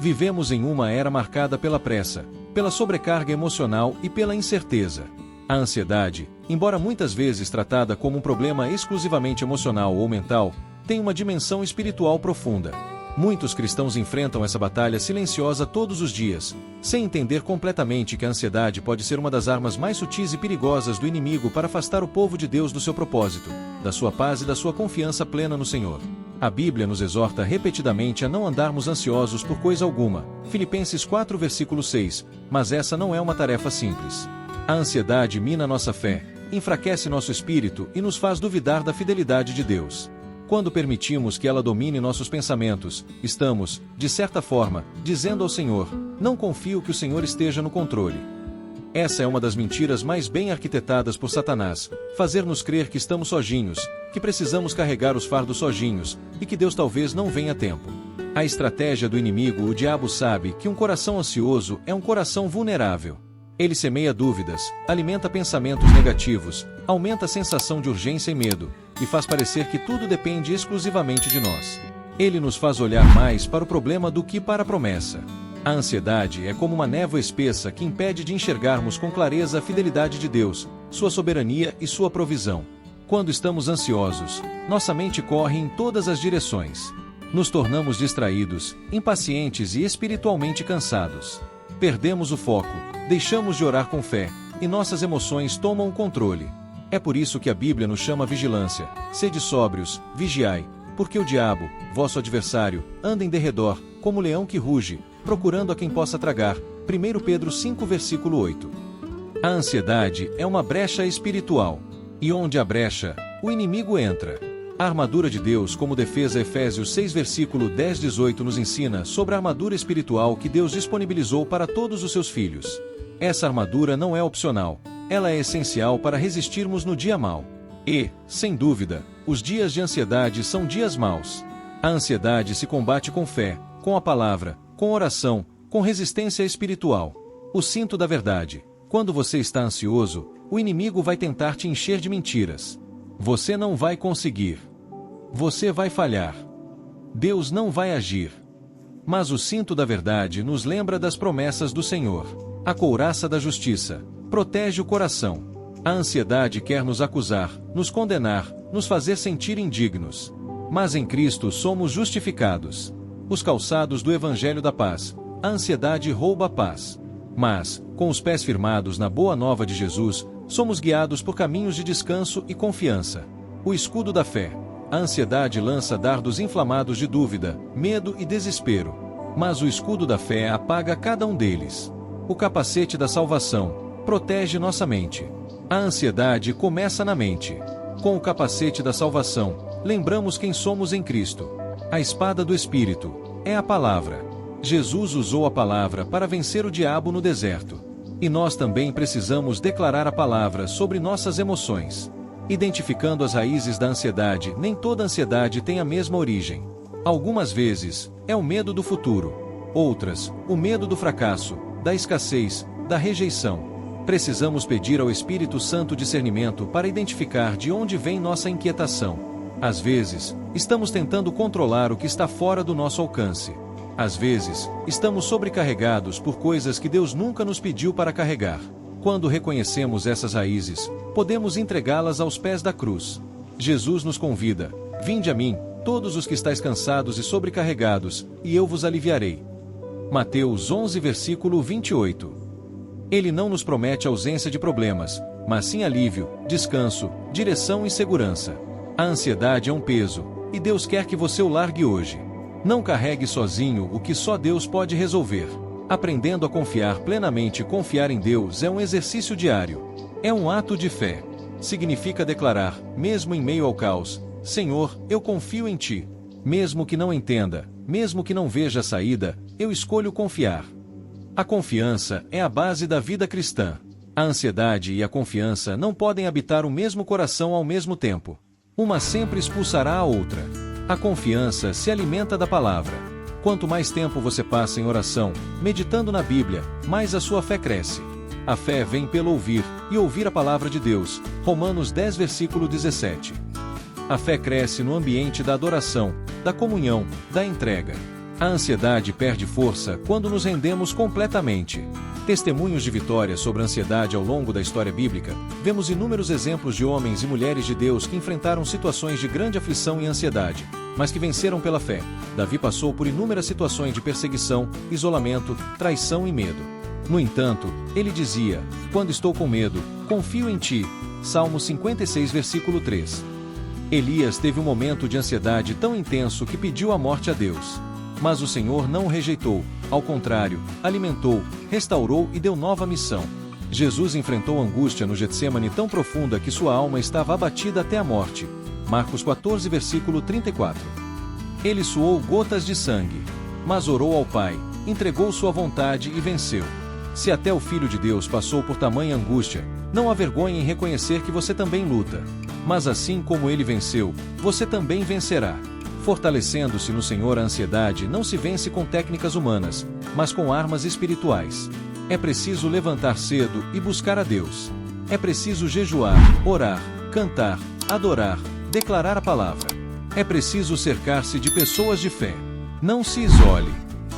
Vivemos em uma era marcada pela pressa, pela sobrecarga emocional e pela incerteza. A ansiedade, embora muitas vezes tratada como um problema exclusivamente emocional ou mental, tem uma dimensão espiritual profunda. Muitos cristãos enfrentam essa batalha silenciosa todos os dias, sem entender completamente que a ansiedade pode ser uma das armas mais sutis e perigosas do inimigo para afastar o povo de Deus do seu propósito, da sua paz e da sua confiança plena no Senhor. A Bíblia nos exorta repetidamente a não andarmos ansiosos por coisa alguma, Filipenses 4 versículo 6, mas essa não é uma tarefa simples. A ansiedade mina nossa fé, enfraquece nosso espírito e nos faz duvidar da fidelidade de Deus. Quando permitimos que ela domine nossos pensamentos, estamos, de certa forma, dizendo ao Senhor: não confio que o Senhor esteja no controle. Essa é uma das mentiras mais bem arquitetadas por Satanás, fazer-nos crer que estamos sozinhos, que precisamos carregar os fardos sozinhos, e que Deus talvez não venha a tempo. A estratégia do inimigo: o diabo sabe que um coração ansioso é um coração vulnerável. Ele semeia dúvidas, alimenta pensamentos negativos, aumenta a sensação de urgência e medo, e faz parecer que tudo depende exclusivamente de nós. Ele nos faz olhar mais para o problema do que para a promessa. A ansiedade é como uma névoa espessa que impede de enxergarmos com clareza a fidelidade de Deus, sua soberania e sua provisão. Quando estamos ansiosos, nossa mente corre em todas as direções. Nos tornamos distraídos, impacientes e espiritualmente cansados. Perdemos o foco, deixamos de orar com fé, e nossas emoções tomam o controle. É por isso que a Bíblia nos chama a vigilância: sede sóbrios, vigiai, porque o diabo, vosso adversário, anda em derredor, como leão que ruge, procurando a quem possa tragar. 1 Pedro 5 versículo 8. A ansiedade é uma brecha espiritual. E onde há brecha, o inimigo entra. A armadura de Deus como defesa. Efésios 6 versículo 10-18 nos ensina sobre a armadura espiritual que Deus disponibilizou para todos os seus filhos. Essa armadura não é opcional, ela é essencial para resistirmos no dia mau. E, sem dúvida, os dias de ansiedade são dias maus. A ansiedade se combate com fé, com a palavra, com oração, com resistência espiritual. O cinto da verdade: quando você está ansioso, o inimigo vai tentar te encher de mentiras. Você não vai conseguir. Você vai falhar. Deus não vai agir. Mas o cinto da verdade nos lembra das promessas do Senhor. A couraça da justiça protege o coração. A ansiedade quer nos acusar, nos condenar, nos fazer sentir indignos. Mas em Cristo somos justificados. Os calçados do Evangelho da Paz. A ansiedade rouba a paz. Mas, com os pés firmados na boa nova de Jesus, somos guiados por caminhos de descanso e confiança. O escudo da fé. A ansiedade lança dardos inflamados de dúvida, medo e desespero. Mas o escudo da fé apaga cada um deles. O capacete da salvação protege nossa mente. A ansiedade começa na mente. Com o capacete da salvação, lembramos quem somos em Cristo. A espada do Espírito é a palavra. Jesus usou a palavra para vencer o diabo no deserto. E nós também precisamos declarar a palavra sobre nossas emoções. Identificando as raízes da ansiedade: nem toda ansiedade tem a mesma origem. Algumas vezes, é o medo do futuro. Outras, o medo do fracasso, da escassez, da rejeição. Precisamos pedir ao Espírito Santo discernimento para identificar de onde vem nossa inquietação. Às vezes, estamos tentando controlar o que está fora do nosso alcance. Às vezes, estamos sobrecarregados por coisas que Deus nunca nos pediu para carregar. Quando reconhecemos essas raízes, podemos entregá-las aos pés da cruz. Jesus nos convida: vinde a mim, todos os que estáis cansados e sobrecarregados, e eu vos aliviarei. Mateus 11 versículo 28. Ele não nos promete ausência de problemas, mas sim alívio, descanso, direção e segurança. A ansiedade é um peso, e Deus quer que você o largue hoje. Não carregue sozinho o que só Deus pode resolver. Aprendendo a confiar plenamente. Confiar em Deus é um exercício diário. É um ato de fé. Significa declarar, mesmo em meio ao caos: Senhor, eu confio em Ti. Mesmo que não entenda, mesmo que não veja a saída, eu escolho confiar. A confiança é a base da vida cristã. A ansiedade e a confiança não podem habitar o mesmo coração ao mesmo tempo. Uma sempre expulsará a outra. A confiança se alimenta da palavra. Quanto mais tempo você passa em oração, meditando na Bíblia, mais a sua fé cresce. A fé vem pelo ouvir, e ouvir a palavra de Deus. Romanos 10 versículo 17. A fé cresce no ambiente da adoração, da comunhão, da entrega. A ansiedade perde força quando nos rendemos completamente. Testemunhos de vitória sobre a ansiedade ao longo da história bíblica, vemos inúmeros exemplos de homens e mulheres de Deus que enfrentaram situações de grande aflição e ansiedade, mas que venceram pela fé. Davi passou por inúmeras situações de perseguição, isolamento, traição e medo. No entanto, ele dizia: "Quando estou com medo, confio em ti." Salmo 56, versículo 3. Elias teve um momento de ansiedade tão intenso que pediu a morte a Deus. Mas o Senhor não o rejeitou, ao contrário, alimentou, restaurou e deu nova missão. Jesus enfrentou angústia no Getsêmani tão profunda que sua alma estava abatida até a morte. Marcos 14, versículo 34. Ele suou gotas de sangue, mas orou ao Pai, entregou sua vontade e venceu. Se até o Filho de Deus passou por tamanha angústia, não há vergonha em reconhecer que você também luta. Mas assim como ele venceu, você também vencerá. Fortalecendo-se no Senhor, a ansiedade não se vence com técnicas humanas, mas com armas espirituais. É preciso levantar cedo e buscar a Deus. É preciso jejuar, orar, cantar, adorar, declarar a palavra. É preciso cercar-se de pessoas de fé. Não se isole.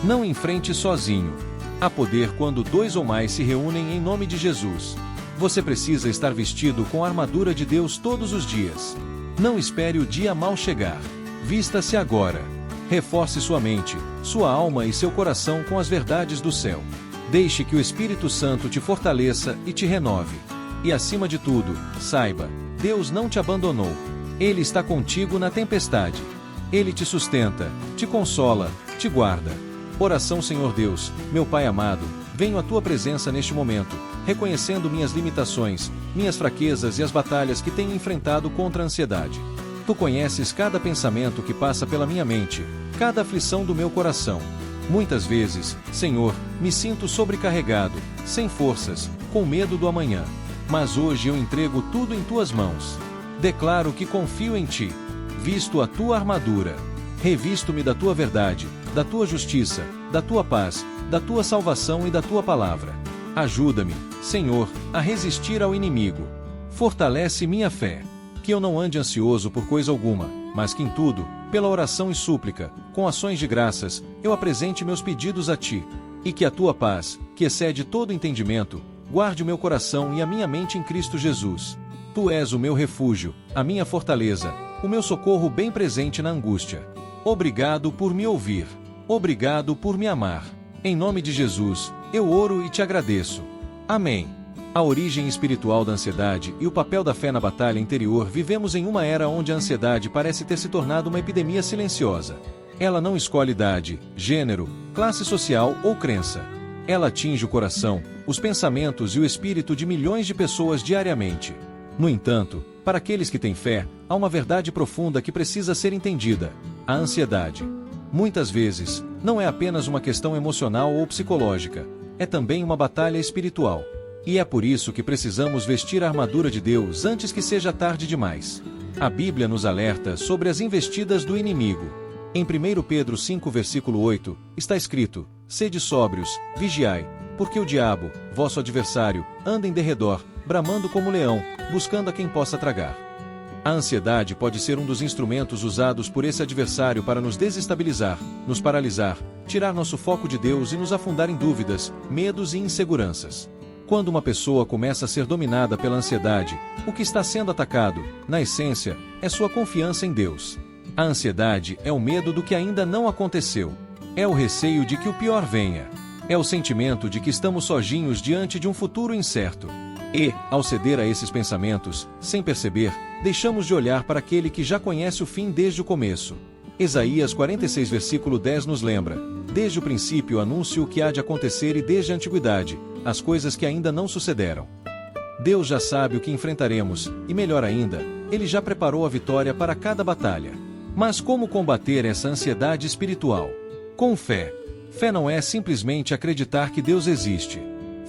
Não enfrente sozinho. Há poder quando 2 ou mais se reúnem em nome de Jesus. Você precisa estar vestido com a armadura de Deus todos os dias. Não espere o dia mal chegar. Vista-se agora. Reforce sua mente, sua alma e seu coração com as verdades do céu. Deixe que o Espírito Santo te fortaleça e te renove. E acima de tudo, saiba, Deus não te abandonou. Ele está contigo na tempestade. Ele te sustenta, te consola, te guarda. Oração. Senhor Deus, meu Pai amado, venho à tua presença neste momento, reconhecendo minhas limitações, minhas fraquezas e as batalhas que tenho enfrentado contra a ansiedade. Tu conheces cada pensamento que passa pela minha mente, cada aflição do meu coração. Muitas vezes, Senhor, me sinto sobrecarregado, sem forças, com medo do amanhã. Mas hoje eu entrego tudo em tuas mãos. Declaro que confio em ti. Visto a tua armadura. Revisto-me da tua verdade, da tua justiça, da tua paz, da tua salvação e da tua palavra. Ajuda-me, Senhor, a resistir ao inimigo. Fortalece minha fé. Que eu não ande ansioso por coisa alguma, mas que em tudo, pela oração e súplica, com ações de graças, eu apresente meus pedidos a ti. E que a tua paz, que excede todo entendimento, guarde o meu coração e a minha mente em Cristo Jesus. Tu és o meu refúgio, a minha fortaleza, o meu socorro bem presente na angústia. Obrigado por me ouvir. Obrigado por me amar. Em nome de Jesus, eu oro e te agradeço. Amém. A origem espiritual da ansiedade e o papel da fé na batalha interior. Vivemos em uma era onde a ansiedade parece ter se tornado uma epidemia silenciosa. Ela não escolhe idade, gênero, classe social ou crença. Ela atinge o coração, os pensamentos e o espírito de milhões de pessoas diariamente. No entanto, para aqueles que têm fé, há uma verdade profunda que precisa ser entendida: a ansiedade. Muitas vezes, não é apenas uma questão emocional ou psicológica, é também uma batalha espiritual. E é por isso que precisamos vestir a armadura de Deus antes que seja tarde demais. A Bíblia nos alerta sobre as investidas do inimigo. Em 1 Pedro 5, versículo 8, está escrito: "Sede sóbrios, vigiai, porque o diabo, vosso adversário, anda em derredor, bramando como leão, buscando a quem possa tragar." A ansiedade pode ser um dos instrumentos usados por esse adversário para nos desestabilizar, nos paralisar, tirar nosso foco de Deus e nos afundar em dúvidas, medos e inseguranças. Quando uma pessoa começa a ser dominada pela ansiedade, o que está sendo atacado, na essência, é sua confiança em Deus. A ansiedade é o medo do que ainda não aconteceu. É o receio de que o pior venha. É o sentimento de que estamos sozinhos diante de um futuro incerto. E, ao ceder a esses pensamentos, sem perceber, deixamos de olhar para aquele que já conhece o fim desde o começo. Isaías 46, versículo 10 nos lembra: "Desde o princípio anuncio o que há de acontecer e desde a antiguidade, as coisas que ainda não sucederam." Deus já sabe o que enfrentaremos, e melhor ainda, Ele já preparou a vitória para cada batalha. Mas como combater essa ansiedade espiritual? Com fé. Fé não é simplesmente acreditar que Deus existe.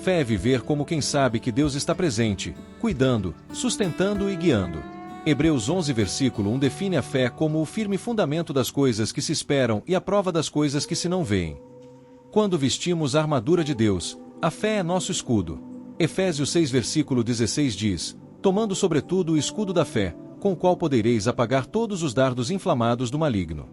Fé é viver como quem sabe que Deus está presente, cuidando, sustentando e guiando. Hebreus 11, versículo 1 define a fé como o firme fundamento das coisas que se esperam e a prova das coisas que se não veem. Quando vestimos a armadura de Deus, a fé é nosso escudo. Efésios 6, versículo 16 diz: "Tomando sobretudo o escudo da fé, com o qual podereis apagar todos os dardos inflamados do maligno."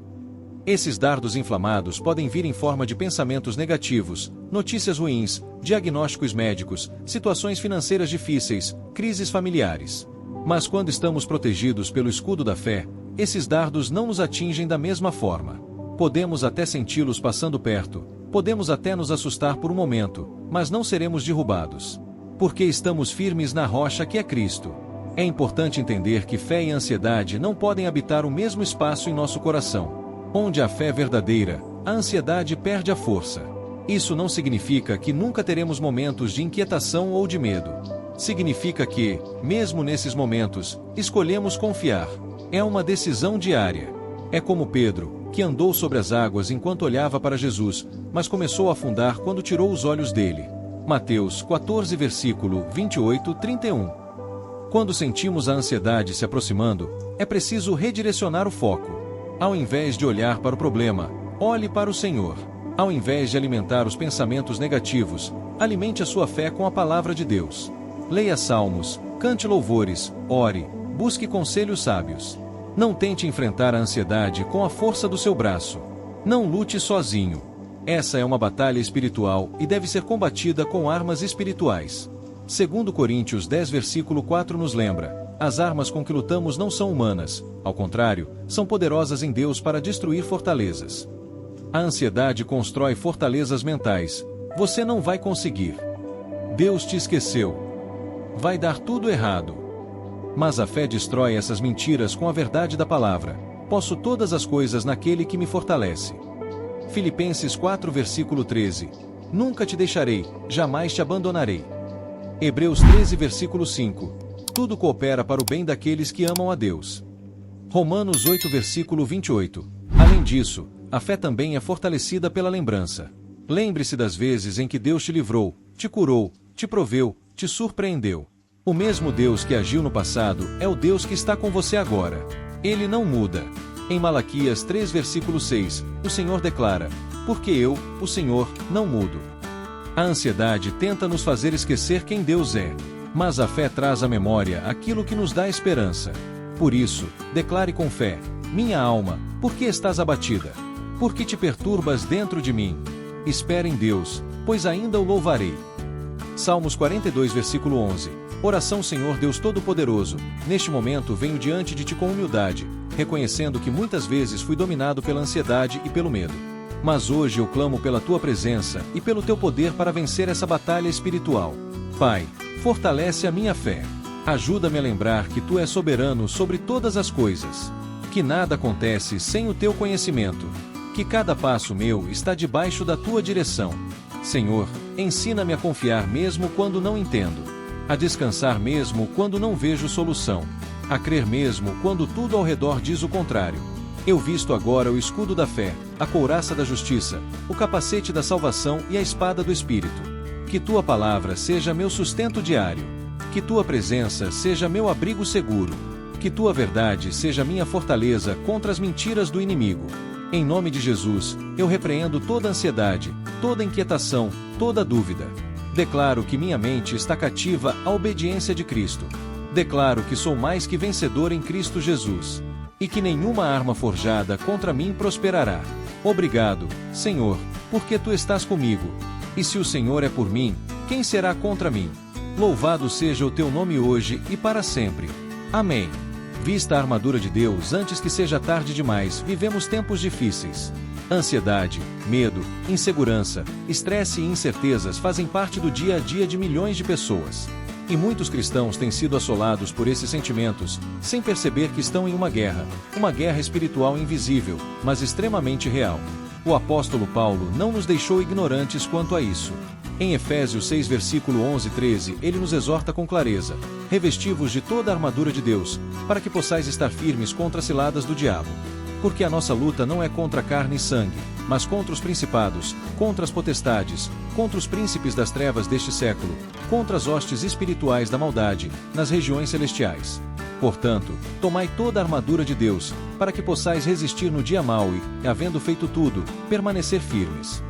Esses dardos inflamados podem vir em forma de pensamentos negativos, notícias ruins, diagnósticos médicos, situações financeiras difíceis, crises familiares. Mas quando estamos protegidos pelo escudo da fé, esses dardos não nos atingem da mesma forma. Podemos até senti-los passando perto, podemos até nos assustar por um momento, mas não seremos derrubados. Porque estamos firmes na rocha que é Cristo. É importante entender que fé e ansiedade não podem habitar o mesmo espaço em nosso coração. Onde há fé verdadeira, a ansiedade perde a força. Isso não significa que nunca teremos momentos de inquietação ou de medo. Significa que, mesmo nesses momentos, escolhemos confiar. É uma decisão diária. É como Pedro, que andou sobre as águas enquanto olhava para Jesus, mas começou a afundar quando tirou os olhos dele. Mateus 14, versículo 28-31. Quando sentimos a ansiedade se aproximando, é preciso redirecionar o foco. Ao invés de olhar para o problema, olhe para o Senhor. Ao invés de alimentar os pensamentos negativos, alimente a sua fé com a palavra de Deus. Leia salmos, cante louvores, ore, busque conselhos sábios. Não tente enfrentar a ansiedade com a força do seu braço. Não lute sozinho. Essa é uma batalha espiritual e deve ser combatida com armas espirituais. 2 Coríntios 10, versículo 4 nos lembra: as armas com que lutamos não são humanas, ao contrário, são poderosas em Deus para destruir fortalezas. A ansiedade constrói fortalezas mentais. Você não vai conseguir. Deus te esqueceu. Vai dar tudo errado. Mas a fé destrói essas mentiras com a verdade da palavra. Posso todas as coisas naquele que me fortalece. Filipenses 4, versículo 13. Nunca te deixarei, jamais te abandonarei. Hebreus 13, versículo 5. Tudo coopera para o bem daqueles que amam a Deus. Romanos 8, versículo 28. Além disso, a fé também é fortalecida pela lembrança. Lembre-se das vezes em que Deus te livrou, te curou, te proveu, te surpreendeu. O mesmo Deus que agiu no passado é o Deus que está com você agora. Ele não muda. Em Malaquias 3, versículo 6, o Senhor declara: porque eu, o Senhor, não mudo. A ansiedade tenta nos fazer esquecer quem Deus é. Mas a fé traz à memória aquilo que nos dá esperança. Por isso, declare com fé: minha alma, por que estás abatida? Por que te perturbas dentro de mim? Espera em Deus, pois ainda o louvarei. Salmos 42, versículo 11. Oração. Senhor Deus Todo-Poderoso, neste momento venho diante de ti com humildade, reconhecendo que muitas vezes fui dominado pela ansiedade e pelo medo. Mas hoje eu clamo pela tua presença e pelo teu poder para vencer essa batalha espiritual. Pai, fortalece a minha fé. Ajuda-me a lembrar que tu és soberano sobre todas as coisas. Que nada acontece sem o teu conhecimento. Que cada passo meu está debaixo da tua direção. Senhor, ensina-me a confiar mesmo quando não entendo. A descansar mesmo quando não vejo solução. A crer mesmo quando tudo ao redor diz o contrário. Eu visto agora o escudo da fé, a couraça da justiça, o capacete da salvação e a espada do Espírito. Que tua palavra seja meu sustento diário. Que tua presença seja meu abrigo seguro. Que tua verdade seja minha fortaleza contra as mentiras do inimigo. Em nome de Jesus, eu repreendo toda ansiedade, toda inquietação, toda dúvida. Declaro que minha mente está cativa à obediência de Cristo. Declaro que sou mais que vencedor em Cristo Jesus. E que nenhuma arma forjada contra mim prosperará. Obrigado, Senhor, porque tu estás comigo. E se o Senhor é por mim, quem será contra mim? Louvado seja o teu nome hoje e para sempre. Amém. Vista a armadura de Deus antes que seja tarde demais. Vivemos tempos difíceis. Ansiedade, medo, insegurança, estresse e incertezas fazem parte do dia a dia de milhões de pessoas. E muitos cristãos têm sido assolados por esses sentimentos, sem perceber que estão em uma guerra espiritual invisível, mas extremamente real. O apóstolo Paulo não nos deixou ignorantes quanto a isso. Em Efésios 6, versículo 11 e 13, ele nos exorta com clareza: revesti-vos de toda a armadura de Deus, para que possais estar firmes contra as ciladas do diabo. Porque a nossa luta não é contra carne e sangue, mas contra os principados, contra as potestades, contra os príncipes das trevas deste século, contra as hostes espirituais da maldade, nas regiões celestiais. Portanto, tomai toda a armadura de Deus, para que possais resistir no dia mau e, havendo feito tudo, permanecer firmes.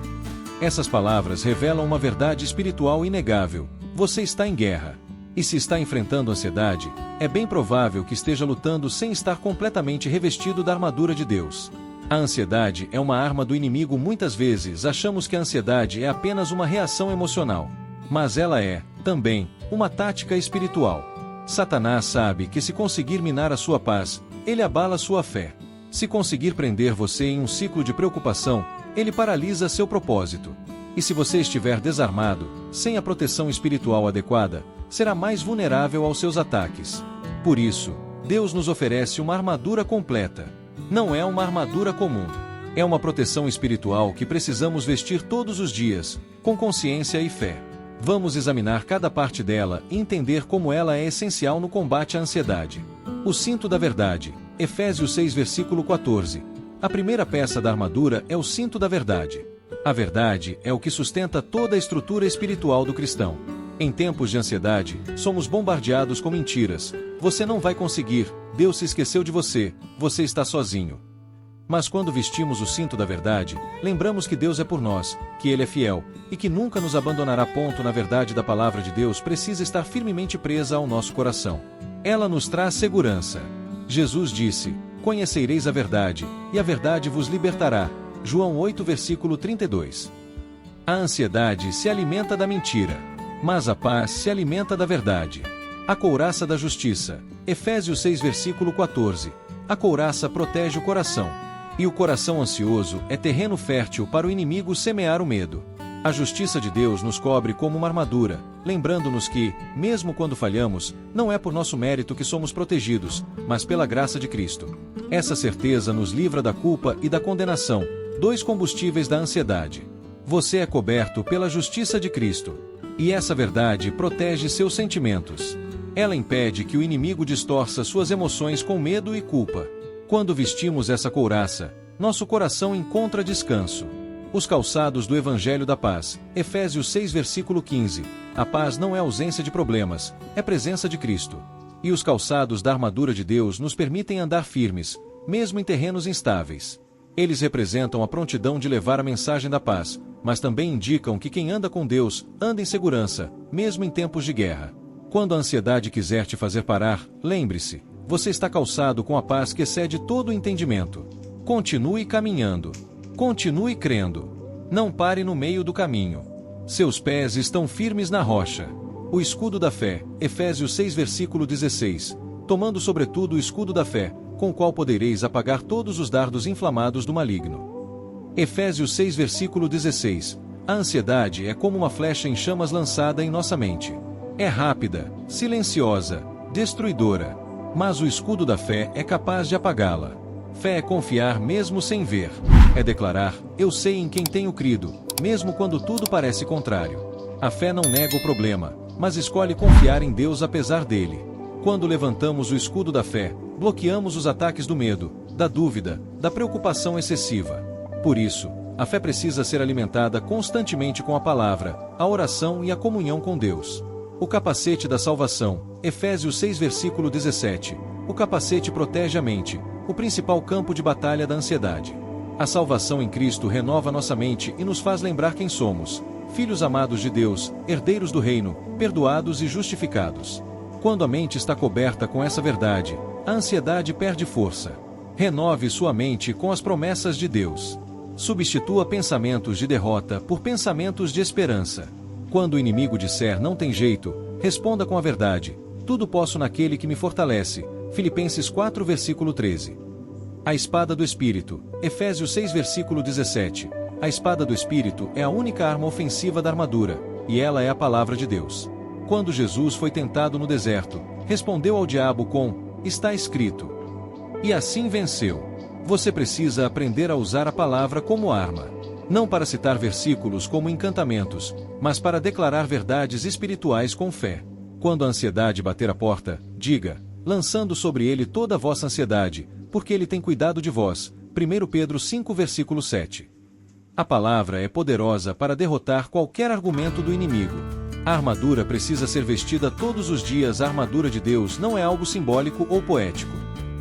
Essas palavras revelam uma verdade espiritual inegável: você está em guerra. E se está enfrentando ansiedade, é bem provável que esteja lutando sem estar completamente revestido da armadura de Deus. A ansiedade é uma arma do inimigo. Muitas vezes achamos que a ansiedade é apenas uma reação emocional. Mas ela é, também, uma tática espiritual. Satanás sabe que se conseguir minar a sua paz, ele abala sua fé. Se conseguir prender você em um ciclo de preocupação, ele paralisa seu propósito. E se você estiver desarmado, sem a proteção espiritual adequada, será mais vulnerável aos seus ataques. Por isso, Deus nos oferece uma armadura completa. Não é uma armadura comum. É uma proteção espiritual que precisamos vestir todos os dias, com consciência e fé. Vamos examinar cada parte dela e entender como ela é essencial no combate à ansiedade. O cinto da verdade, Efésios 6 versículo 14. A primeira peça da armadura é o cinto da verdade. A verdade é o que sustenta toda a estrutura espiritual do cristão. Em tempos de ansiedade, somos bombardeados com mentiras. Você não vai conseguir, Deus se esqueceu de você, você está sozinho. Mas quando vestimos o cinto da verdade, lembramos que Deus é por nós, que Ele é fiel, e que nunca nos abandonará. Na verdade da palavra de Deus precisa estar firmemente presa ao nosso coração. Ela nos traz segurança. Jesus disse, conhecereis a verdade, e a verdade vos libertará. João 8 versículo 32. A ansiedade se alimenta da mentira, mas a paz se alimenta da verdade. A couraça da justiça, Efésios 6 versículo 14. A couraça protege o coração. E o coração ansioso é terreno fértil para o inimigo semear o medo. A justiça de Deus nos cobre como uma armadura, lembrando-nos que, mesmo quando falhamos, não é por nosso mérito que somos protegidos, mas pela graça de Cristo. Essa certeza nos livra da culpa e da condenação, dois combustíveis da ansiedade. Você é coberto pela justiça de Cristo. E essa verdade protege seus sentimentos. Ela impede que o inimigo distorça suas emoções com medo e culpa. Quando vestimos essa couraça, nosso coração encontra descanso. Os calçados do Evangelho da Paz, Efésios 6 versículo 15. A paz não é ausência de problemas, é presença de Cristo. E os calçados da armadura de Deus nos permitem andar firmes, mesmo em terrenos instáveis. Eles representam a prontidão de levar a mensagem da paz, mas também indicam que quem anda com Deus, anda em segurança, mesmo em tempos de guerra. Quando a ansiedade quiser te fazer parar, lembre-se, você está calçado com a paz que excede todo o entendimento. Continue caminhando. Continue crendo. Não pare no meio do caminho. Seus pés estão firmes na rocha. O escudo da fé, Efésios 6 versículo 16. Tomando sobretudo o escudo da fé, com o qual podereis apagar todos os dardos inflamados do maligno. Efésios 6 versículo 16. A ansiedade é como uma flecha em chamas lançada em nossa mente. É rápida, silenciosa, destruidora. Mas o escudo da fé é capaz de apagá-la. Fé é confiar mesmo sem ver. É declarar, eu sei em quem tenho crido, mesmo quando tudo parece contrário. A fé não nega o problema, mas escolhe confiar em Deus apesar dele. Quando levantamos o escudo da fé, bloqueamos os ataques do medo, da dúvida, da preocupação excessiva. Por isso, a fé precisa ser alimentada constantemente com a palavra, a oração e a comunhão com Deus. O capacete da salvação, Efésios 6 versículo 17. O capacete protege a mente, o principal campo de batalha da ansiedade. A salvação em Cristo renova nossa mente e nos faz lembrar quem somos, filhos amados de Deus, herdeiros do reino, perdoados e justificados. Quando a mente está coberta com essa verdade, a ansiedade perde força. Renove sua mente com as promessas de Deus. Substitua pensamentos de derrota por pensamentos de esperança. Quando o inimigo disser não tem jeito, responda com a verdade. Tudo posso naquele que me fortalece. Filipenses 4 versículo 13. A espada do Espírito, Efésios 6 versículo 17. A espada do Espírito é a única arma ofensiva da armadura, e ela é a palavra de Deus. Quando Jesus foi tentado no deserto, respondeu ao diabo com, está escrito. E assim venceu. Você precisa aprender a usar a palavra como arma. Não para citar versículos como encantamentos, mas para declarar verdades espirituais com fé. Quando a ansiedade bater a porta, diga, lançando sobre ele toda a vossa ansiedade, porque ele tem cuidado de vós. 1 Pedro 5 versículo 7. A palavra é poderosa para derrotar qualquer argumento do inimigo. A armadura precisa ser vestida todos os dias. A armadura de Deus não é algo simbólico ou poético.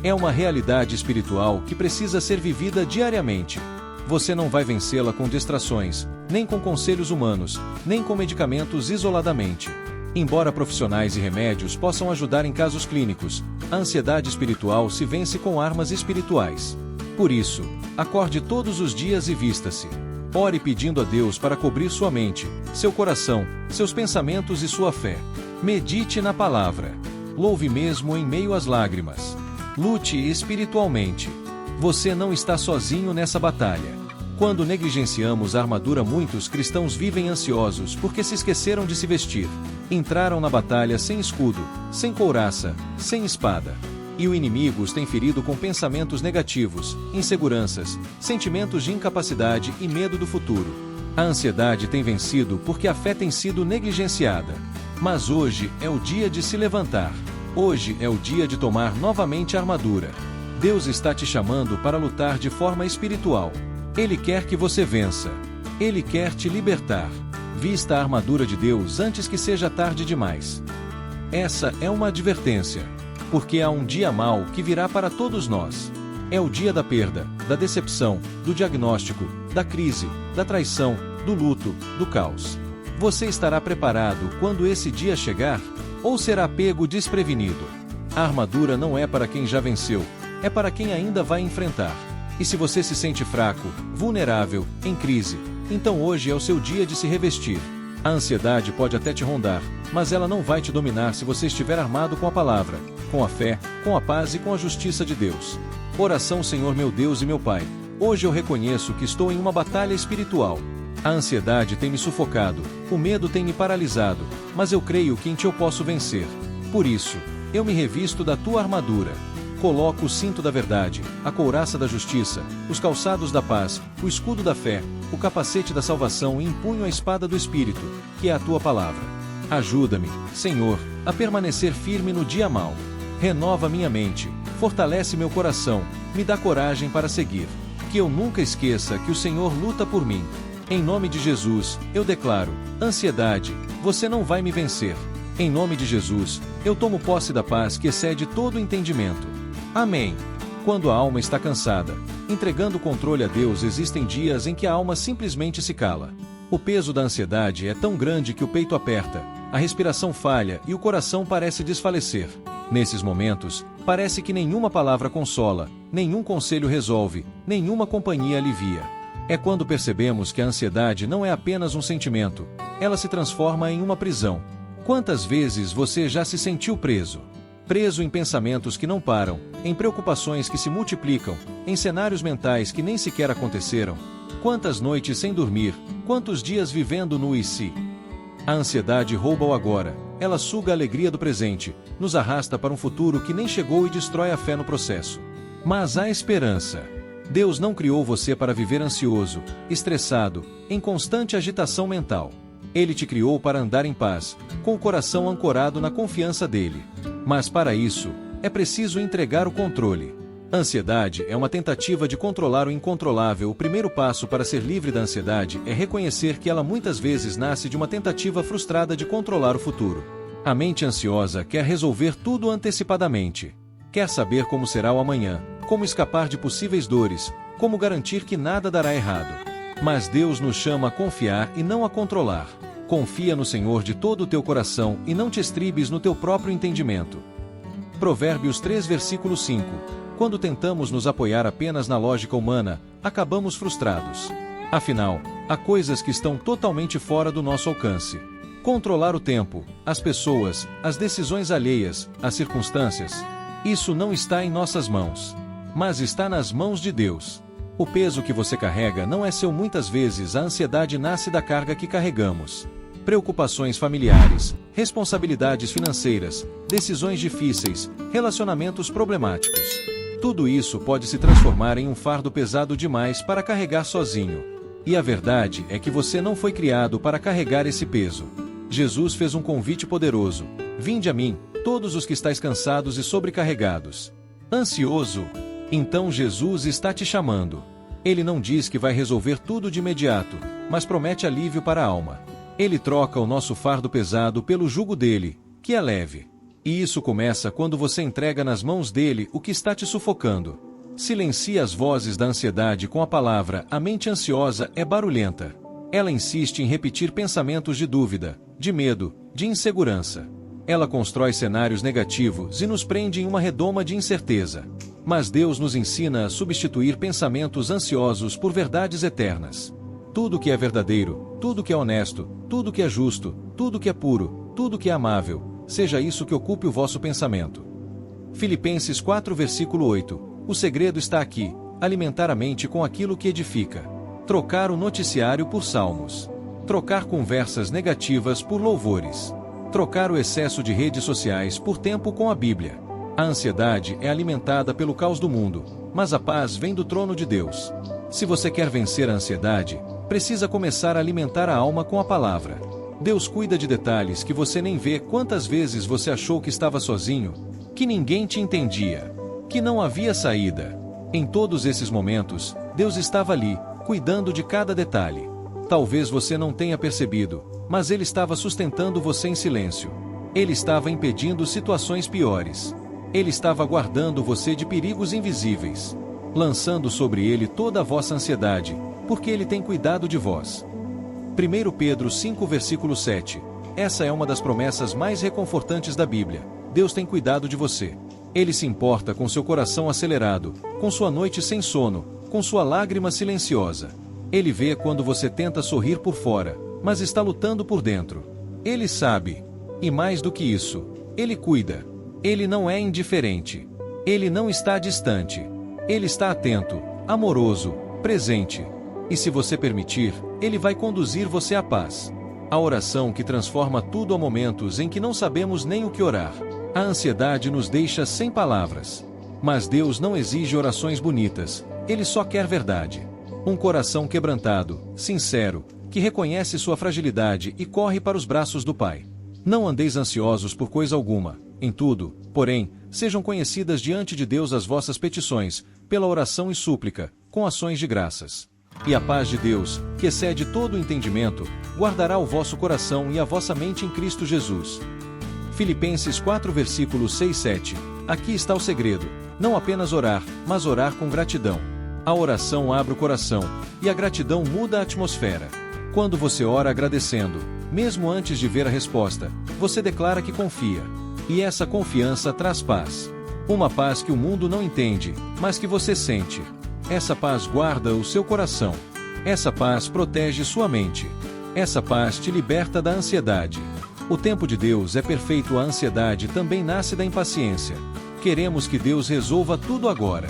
É uma realidade espiritual que precisa ser vivida diariamente. Você não vai vencê-la com distrações, nem com conselhos humanos, nem com medicamentos isoladamente. Embora profissionais e remédios possam ajudar em casos clínicos, a ansiedade espiritual se vence com armas espirituais. Por isso, acorde todos os dias e vista-se. Ore pedindo a Deus para cobrir sua mente, seu coração, seus pensamentos e sua fé. Medite na palavra. Louve mesmo em meio às lágrimas. Lute espiritualmente. Você não está sozinho nessa batalha. Quando negligenciamos a armadura, muitos cristãos vivem ansiosos porque se esqueceram de se vestir. Entraram na batalha sem escudo, sem couraça, sem espada. E o inimigo os tem ferido com pensamentos negativos, inseguranças, sentimentos de incapacidade e medo do futuro. A ansiedade tem vencido porque a fé tem sido negligenciada. Mas hoje é o dia de se levantar. Hoje é o dia de tomar novamente a armadura. Deus está te chamando para lutar de forma espiritual. Ele quer que você vença. Ele quer te libertar. Vista a armadura de Deus antes que seja tarde demais. Essa é uma advertência. Porque há um dia mau que virá para todos nós. É o dia da perda, da decepção, do diagnóstico, da crise, da traição, do luto, do caos. Você estará preparado quando esse dia chegar? Ou será pego desprevenido? A armadura não é para quem já venceu, é para quem ainda vai enfrentar. E se você se sente fraco, vulnerável, em crise, então hoje é o seu dia de se revestir. A ansiedade pode até te rondar, mas ela não vai te dominar se você estiver armado com a palavra, com a fé, com a paz e com a justiça de Deus. Oração. Senhor meu Deus e meu Pai, hoje eu reconheço que estou em uma batalha espiritual. A ansiedade tem me sufocado, o medo tem me paralisado, mas eu creio que em Ti eu posso vencer. Por isso, eu me revisto da Tua armadura. Coloco o cinto da verdade, a couraça da justiça, os calçados da paz, o escudo da fé, o capacete da salvação e empunho a espada do Espírito, que é a Tua palavra. Ajuda-me, Senhor, a permanecer firme no dia mau. Renova minha mente, fortalece meu coração, me dá coragem para seguir. Que eu nunca esqueça que o Senhor luta por mim. Em nome de Jesus, eu declaro: ansiedade, você não vai me vencer. Em nome de Jesus, eu tomo posse da paz que excede todo entendimento. Amém. Quando a alma está cansada, entregando o controle a Deus, existem dias em que a alma simplesmente se cala. O peso da ansiedade é tão grande que o peito aperta, a respiração falha e o coração parece desfalecer. Nesses momentos, parece que nenhuma palavra consola, nenhum conselho resolve, nenhuma companhia alivia. É quando percebemos que a ansiedade não é apenas um sentimento, ela se transforma em uma prisão. Quantas vezes você já se sentiu preso? Preso em pensamentos que não param, em preocupações que se multiplicam, em cenários mentais que nem sequer aconteceram. Quantas noites sem dormir, quantos dias vivendo no e se? A ansiedade rouba o agora, ela suga a alegria do presente, nos arrasta para um futuro que nem chegou e destrói a fé no processo. Mas há esperança. Deus não criou você para viver ansioso, estressado, em constante agitação mental. Ele te criou para andar em paz, com o coração ancorado na confiança dele. Mas para isso, é preciso entregar o controle. Ansiedade é uma tentativa de controlar o incontrolável. O primeiro passo para ser livre da ansiedade é reconhecer que ela muitas vezes nasce de uma tentativa frustrada de controlar o futuro. A mente ansiosa quer resolver tudo antecipadamente. Quer saber como será o amanhã, como escapar de possíveis dores, como garantir que nada dará errado. Mas Deus nos chama a confiar e não a controlar. Confia no Senhor de todo o teu coração e não te estribes no teu próprio entendimento. Provérbios 3, versículo 5. Quando tentamos nos apoiar apenas na lógica humana, acabamos frustrados. Afinal, há coisas que estão totalmente fora do nosso alcance. Controlar o tempo, as pessoas, as decisões alheias, as circunstâncias. Isso não está em nossas mãos, mas está nas mãos de Deus. O peso que você carrega não é seu. Muitas vezes a ansiedade nasce da carga que carregamos. Preocupações familiares, responsabilidades financeiras, decisões difíceis, relacionamentos problemáticos. Tudo isso pode se transformar em um fardo pesado demais para carregar sozinho. E a verdade é que você não foi criado para carregar esse peso. Jesus fez um convite poderoso: vinde a mim, todos os que estáis cansados e sobrecarregados. Ansioso? Então Jesus está te chamando. Ele não diz que vai resolver tudo de imediato, mas promete alívio para a alma. Ele troca o nosso fardo pesado pelo jugo dele, que é leve. E isso começa quando você entrega nas mãos dele o que está te sufocando. Silencie as vozes da ansiedade com a palavra. A mente ansiosa é barulhenta. Ela insiste em repetir pensamentos de dúvida, de medo, de insegurança. Ela constrói cenários negativos e nos prende em uma redoma de incerteza. Mas Deus nos ensina a substituir pensamentos ansiosos por verdades eternas. Tudo que é verdadeiro, tudo que é honesto, tudo que é justo, tudo que é puro, tudo que é amável, seja isso que ocupe o vosso pensamento. Filipenses 4 versículo 8. O segredo está aqui: alimentar a mente com aquilo que edifica. Trocar o noticiário por salmos. Trocar conversas negativas por louvores. Trocar o excesso de redes sociais por tempo com a Bíblia. A ansiedade é alimentada pelo caos do mundo, mas a paz vem do trono de Deus. Se você quer vencer a ansiedade, precisa começar a alimentar a alma com a palavra. Deus cuida de detalhes que você nem vê. Quantas vezes você achou que estava sozinho, que ninguém te entendia, que não havia saída? Em todos esses momentos, Deus estava ali, cuidando de cada detalhe. Talvez você não tenha percebido, mas Ele estava sustentando você em silêncio. Ele estava impedindo situações piores. Ele estava guardando você de perigos invisíveis, lançando sobre Ele toda a vossa ansiedade, porque Ele tem cuidado de vós. 1 Pedro 5 versículo 7. Essa é uma das promessas mais reconfortantes da Bíblia. Deus tem cuidado de você. Ele se importa com seu coração acelerado, com sua noite sem sono, com sua lágrima silenciosa. Ele vê quando você tenta sorrir por fora, mas está lutando por dentro. Ele sabe. E mais do que isso, Ele cuida. Ele não é indiferente. Ele não está distante. Ele está atento, amoroso, presente. E se você permitir, Ele vai conduzir você à paz. A oração que transforma tudo. Há momentos em que não sabemos nem o que orar. A ansiedade nos deixa sem palavras. Mas Deus não exige orações bonitas, Ele só quer verdade. Um coração quebrantado, sincero, que reconhece sua fragilidade e corre para os braços do Pai. Não andeis ansiosos por coisa alguma. Em tudo, porém, sejam conhecidas diante de Deus as vossas petições, pela oração e súplica, com ações de graças. E a paz de Deus, que excede todo o entendimento, guardará o vosso coração e a vossa mente em Cristo Jesus. Filipenses 4 versículos 6 e 7. Aqui está o segredo: não apenas orar, mas orar com gratidão. A oração abre o coração, e a gratidão muda a atmosfera. Quando você ora agradecendo, mesmo antes de ver a resposta, você declara que confia. E essa confiança traz paz. Uma paz que o mundo não entende, mas que você sente. Essa paz guarda o seu coração. Essa paz protege sua mente. Essa paz te liberta da ansiedade. O tempo de Deus é perfeito. A ansiedade também nasce da impaciência. Queremos que Deus resolva tudo agora.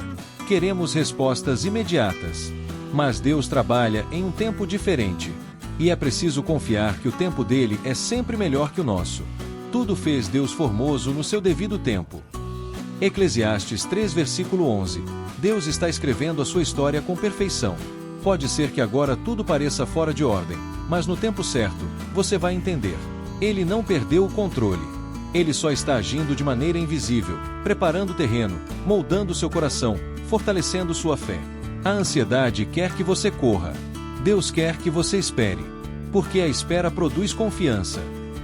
Queremos respostas imediatas. Mas Deus trabalha em um tempo diferente. E é preciso confiar que o tempo dele é sempre melhor que o nosso. Tudo fez Deus formoso no seu devido tempo. Eclesiastes 3 versículo 11. Deus está escrevendo a sua história com perfeição. Pode ser que agora tudo pareça fora de ordem, mas no tempo certo, você vai entender. Ele não perdeu o controle. Ele só está agindo de maneira invisível, preparando o terreno, moldando seu coração, fortalecendo sua fé. A ansiedade quer que você corra. Deus quer que você espere. Porque a espera produz confiança.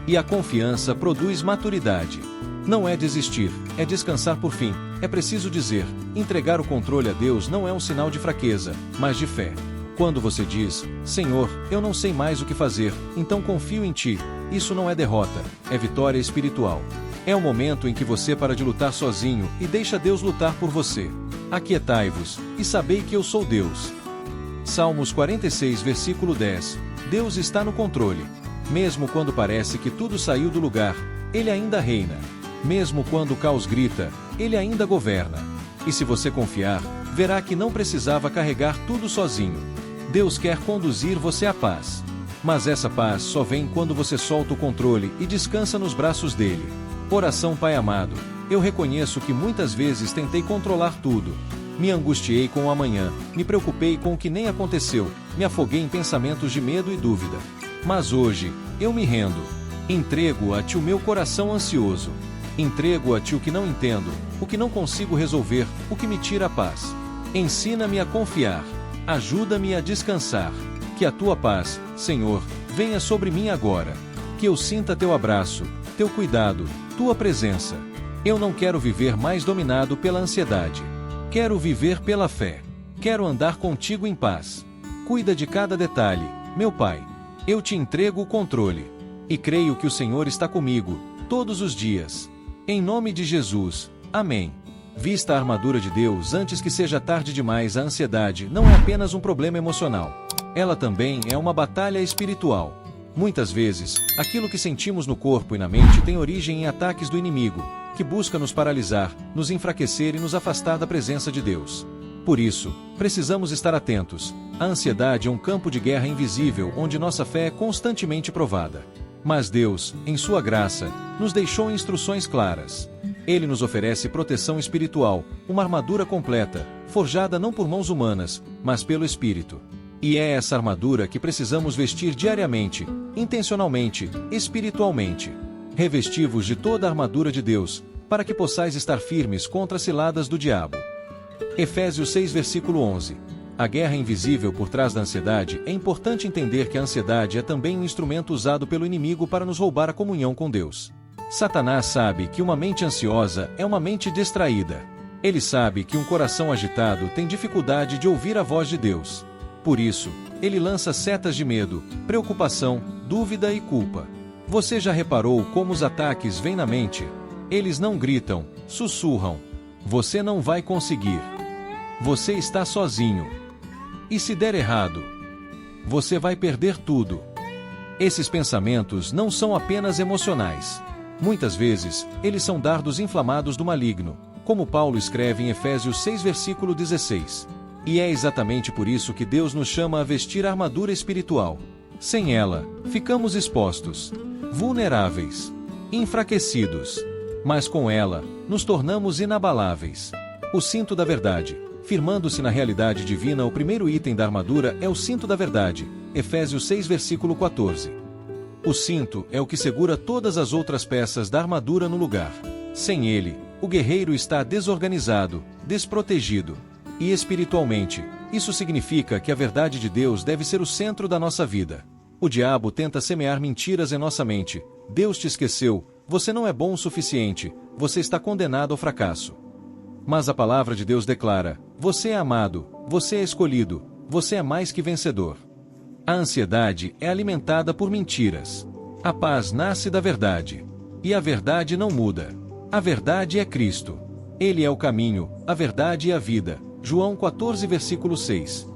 E a confiança produz maturidade. Não é desistir, é descansar por fim. É preciso dizer, entregar o controle a Deus não é um sinal de fraqueza, mas de fé. Quando você diz, Senhor, eu não sei mais o que fazer, então confio em Ti, isso não é derrota, é vitória espiritual. É o momento em que você para de lutar sozinho e deixa Deus lutar por você. Aquietai-vos, e sabei que eu sou Deus. Salmos 46 versículo 10. Deus está no controle. Mesmo quando parece que tudo saiu do lugar, Ele ainda reina. Mesmo quando o caos grita, Ele ainda governa. E se você confiar, verá que não precisava carregar tudo sozinho. Deus quer conduzir você à paz. Mas essa paz só vem quando você solta o controle e descansa nos braços dele. Oração. Pai amado, eu reconheço que muitas vezes tentei controlar tudo. Me angustiei com o amanhã, me preocupei com o que nem aconteceu, me afoguei em pensamentos de medo e dúvida. Mas hoje, eu me rendo. Entrego a Ti o meu coração ansioso. Entrego a Ti o que não entendo, o que não consigo resolver, o que me tira a paz. Ensina-me a confiar. Ajuda-me a descansar. Que a Tua paz, Senhor, venha sobre mim agora. Que eu sinta Teu abraço, Teu cuidado, Tua presença. Eu não quero viver mais dominado pela ansiedade. Quero viver pela fé. Quero andar contigo em paz. Cuida de cada detalhe, meu Pai. Eu Te entrego o controle. E creio que o Senhor está comigo, todos os dias. Em nome de Jesus. Amém. Vista a armadura de Deus antes que seja tarde demais. A ansiedade não é apenas um problema emocional. Ela também é uma batalha espiritual. Muitas vezes, aquilo que sentimos no corpo e na mente tem origem em ataques do inimigo, que busca nos paralisar, nos enfraquecer e nos afastar da presença de Deus. Por isso, precisamos estar atentos. A ansiedade é um campo de guerra invisível onde nossa fé é constantemente provada. Mas Deus, em sua graça, nos deixou instruções claras. Ele nos oferece proteção espiritual, uma armadura completa, forjada não por mãos humanas, mas pelo Espírito. E é essa armadura que precisamos vestir diariamente, intencionalmente, espiritualmente. Revesti-vos de toda a armadura de Deus, para que possais estar firmes contra as ciladas do diabo. Efésios 6, versículo 11. A guerra invisível por trás da ansiedade. É importante entender que a ansiedade é também um instrumento usado pelo inimigo para nos roubar a comunhão com Deus. Satanás sabe que uma mente ansiosa é uma mente distraída. Ele sabe que um coração agitado tem dificuldade de ouvir a voz de Deus. Por isso, ele lança setas de medo, preocupação, dúvida e culpa. Você já reparou como os ataques vêm na mente? Eles não gritam, sussurram. Você não vai conseguir. Você está sozinho. E se der errado? Você vai perder tudo. Esses pensamentos não são apenas emocionais. Muitas vezes, eles são dardos inflamados do maligno, como Paulo escreve em Efésios 6, versículo 16. E é exatamente por isso que Deus nos chama a vestir a armadura espiritual. Sem ela, ficamos expostos, vulneráveis, enfraquecidos. Mas com ela, nos tornamos inabaláveis. O cinto da verdade. Firmando-se na realidade divina, o primeiro item da armadura é o cinto da verdade. Efésios 6, versículo 14. O cinto é o que segura todas as outras peças da armadura no lugar. Sem ele, o guerreiro está desorganizado, desprotegido. E espiritualmente, isso significa que a verdade de Deus deve ser o centro da nossa vida. O diabo tenta semear mentiras em nossa mente. Deus te esqueceu, você não é bom o suficiente, você está condenado ao fracasso. Mas a palavra de Deus declara: você é amado, você é escolhido, você é mais que vencedor. A ansiedade é alimentada por mentiras. A paz nasce da verdade. E a verdade não muda. A verdade é Cristo. Ele é o caminho, a verdade e a vida. João 14, versículo 6.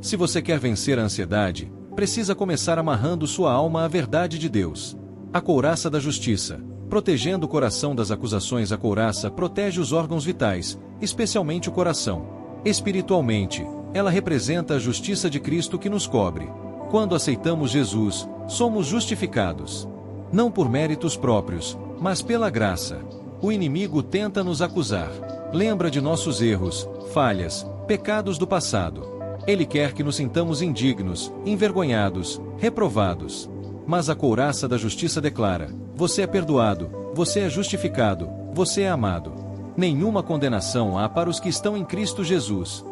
Se você quer vencer a ansiedade, precisa começar amarrando sua alma à verdade de Deus. A couraça da justiça. Protegendo o coração das acusações. A couraça protege os órgãos vitais, especialmente o coração. Espiritualmente, ela representa a justiça de Cristo que nos cobre. Quando aceitamos Jesus, somos justificados. Não por méritos próprios, mas pela graça. O inimigo tenta nos acusar. Lembra de nossos erros, falhas, pecados do passado. Ele quer que nos sintamos indignos, envergonhados, reprovados. Mas a couraça da justiça declara: você é perdoado, você é justificado, você é amado. Nenhuma condenação há para os que estão em Cristo Jesus.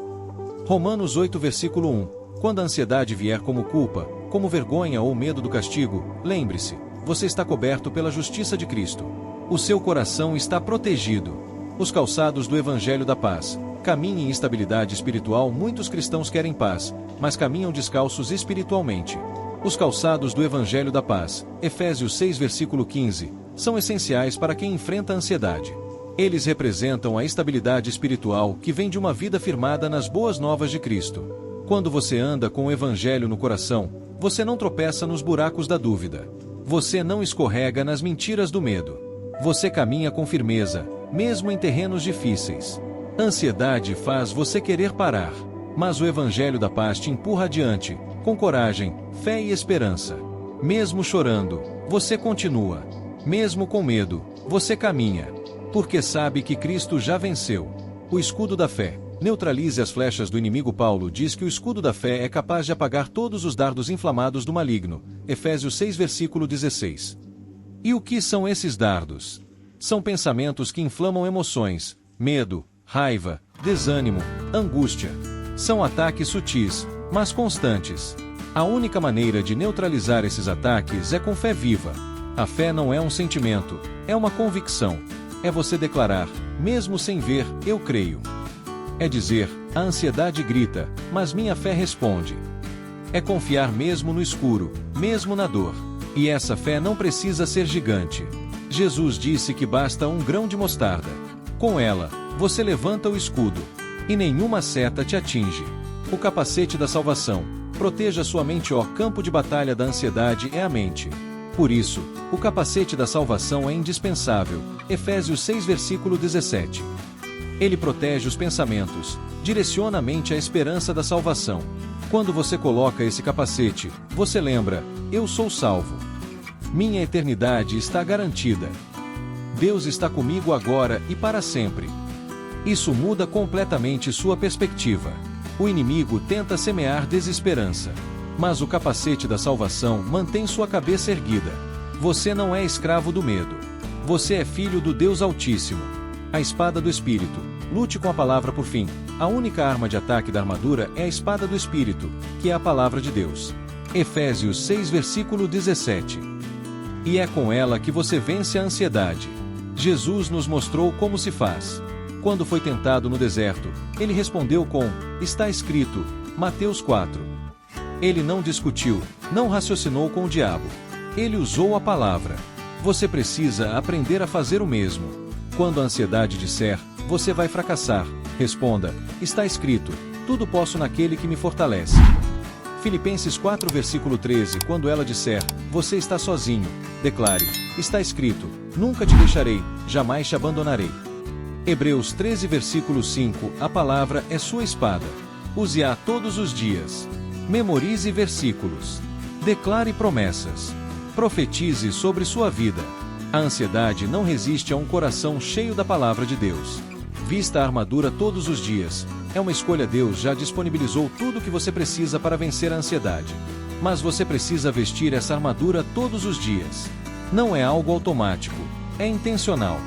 Romanos 8, versículo 1. Quando a ansiedade vier como culpa, como vergonha ou medo do castigo, lembre-se, você está coberto pela justiça de Cristo. O seu coração está protegido. Os calçados do Evangelho da Paz. Caminhem em estabilidade espiritual. Muitos cristãos querem paz, mas caminham descalços espiritualmente. Os calçados do Evangelho da Paz, Efésios 6, versículo 15, são essenciais para quem enfrenta a ansiedade. Eles representam a estabilidade espiritual que vem de uma vida firmada nas boas novas de Cristo. Quando você anda com o Evangelho no coração, você não tropeça nos buracos da dúvida. Você não escorrega nas mentiras do medo. Você caminha com firmeza, mesmo em terrenos difíceis. Ansiedade faz você querer parar, mas o Evangelho da Paz te empurra adiante, com coragem, fé e esperança. Mesmo chorando, você continua. Mesmo com medo, você caminha. Porque sabe que Cristo já venceu. O escudo da fé. Neutralize as flechas do inimigo. Paulo diz que o escudo da fé é capaz de apagar todos os dardos inflamados do maligno. Efésios 6, versículo 16. E o que são esses dardos? São pensamentos que inflamam emoções, medo, raiva, desânimo, angústia. São ataques sutis, mas constantes. A única maneira de neutralizar esses ataques é com fé viva. A fé não é um sentimento, é uma convicção. É você declarar, mesmo sem ver, eu creio. É dizer, a ansiedade grita, mas minha fé responde. É confiar mesmo no escuro, mesmo na dor. E essa fé não precisa ser gigante. Jesus disse que basta um grão de mostarda. Com ela, Você levanta o escudo, e nenhuma seta te atinge. O capacete da salvação. Proteja sua mente. O campo de batalha da ansiedade é a mente. Por isso, o capacete da salvação é indispensável. Efésios 6 versículo 17. Ele protege os pensamentos, direciona a mente à esperança da salvação. Quando você coloca esse capacete, você lembra: eu sou salvo. Minha eternidade está garantida. Deus está comigo agora e para sempre. Isso muda completamente sua perspectiva. O inimigo tenta semear desesperança, mas o capacete da salvação mantém sua cabeça erguida. Você não é escravo do medo. Você é filho do Deus Altíssimo. A espada do Espírito. Lute com a palavra por fim. A única arma de ataque da armadura é a espada do Espírito, que é a palavra de Deus. Efésios 6 versículo 17. E é com ela que você vence a ansiedade. Jesus nos mostrou como se faz. Quando foi tentado no deserto, ele respondeu com: está escrito, Mateus 4. Ele não discutiu, não raciocinou com o diabo. Ele usou a palavra. Você precisa aprender a fazer o mesmo. Quando a ansiedade disser: você vai fracassar, responda: está escrito, tudo posso naquele que me fortalece. Filipenses 4 versículo 13. Quando ela disser: você está sozinho, declare: está escrito, nunca te deixarei, jamais te abandonarei. Hebreus 13 versículo 5. A palavra é sua espada. Use-a todos os dias. Memorize versículos. Declare promessas. Profetize sobre sua vida. A ansiedade não resiste a um coração cheio da palavra de Deus. Vista a armadura todos os dias. É uma escolha. Deus já disponibilizou tudo o que você precisa para vencer a ansiedade. Mas você precisa vestir essa armadura todos os dias. Não é algo automático. É intencional.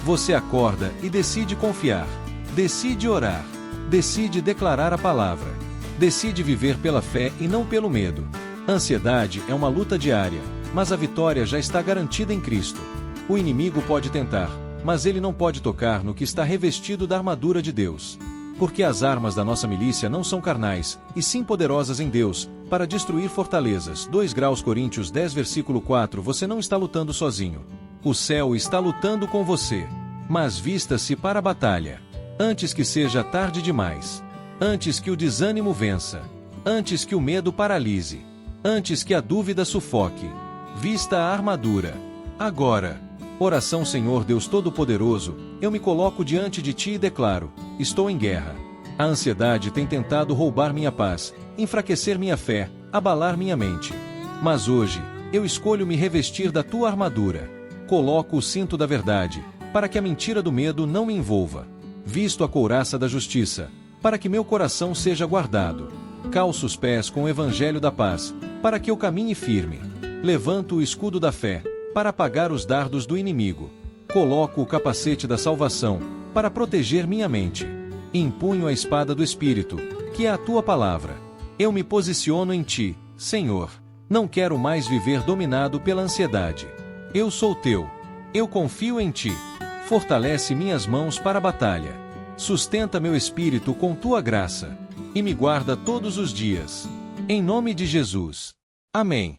Você acorda e decide confiar. Decide orar. Decide declarar a palavra. Decide viver pela fé e não pelo medo. Ansiedade é uma luta diária, mas a vitória já está garantida em Cristo. O inimigo pode tentar, mas ele não pode tocar no que está revestido da armadura de Deus. Porque as armas da nossa milícia não são carnais, e sim poderosas em Deus, para destruir fortalezas. 2 Coríntios 10 versículo 4. Você não está lutando sozinho. O céu está lutando com você. Mas vista-se para a batalha. Antes que seja tarde demais. Antes que o desânimo vença. Antes que o medo paralise. Antes que a dúvida sufoque. Vista a armadura. Agora. Oração. Senhor Deus Todo-Poderoso, eu me coloco diante de Ti e declaro: estou em guerra. A ansiedade tem tentado roubar minha paz, enfraquecer minha fé, abalar minha mente. Mas hoje, eu escolho me revestir da Tua armadura. Coloco o cinto da verdade, para que a mentira do medo não me envolva. Visto a couraça da justiça, para que meu coração seja guardado. Calço os pés com o evangelho da paz, para que eu caminhe firme. Levanto o escudo da fé, para apagar os dardos do inimigo. Coloco o capacete da salvação, para proteger minha mente. Empunho a espada do Espírito, que é a Tua palavra. Eu me posiciono em Ti, Senhor. Não quero mais viver dominado pela ansiedade. Eu sou Teu. Eu confio em Ti. Fortalece minhas mãos para a batalha. Sustenta meu espírito com Tua graça. E me guarda todos os dias. Em nome de Jesus. Amém.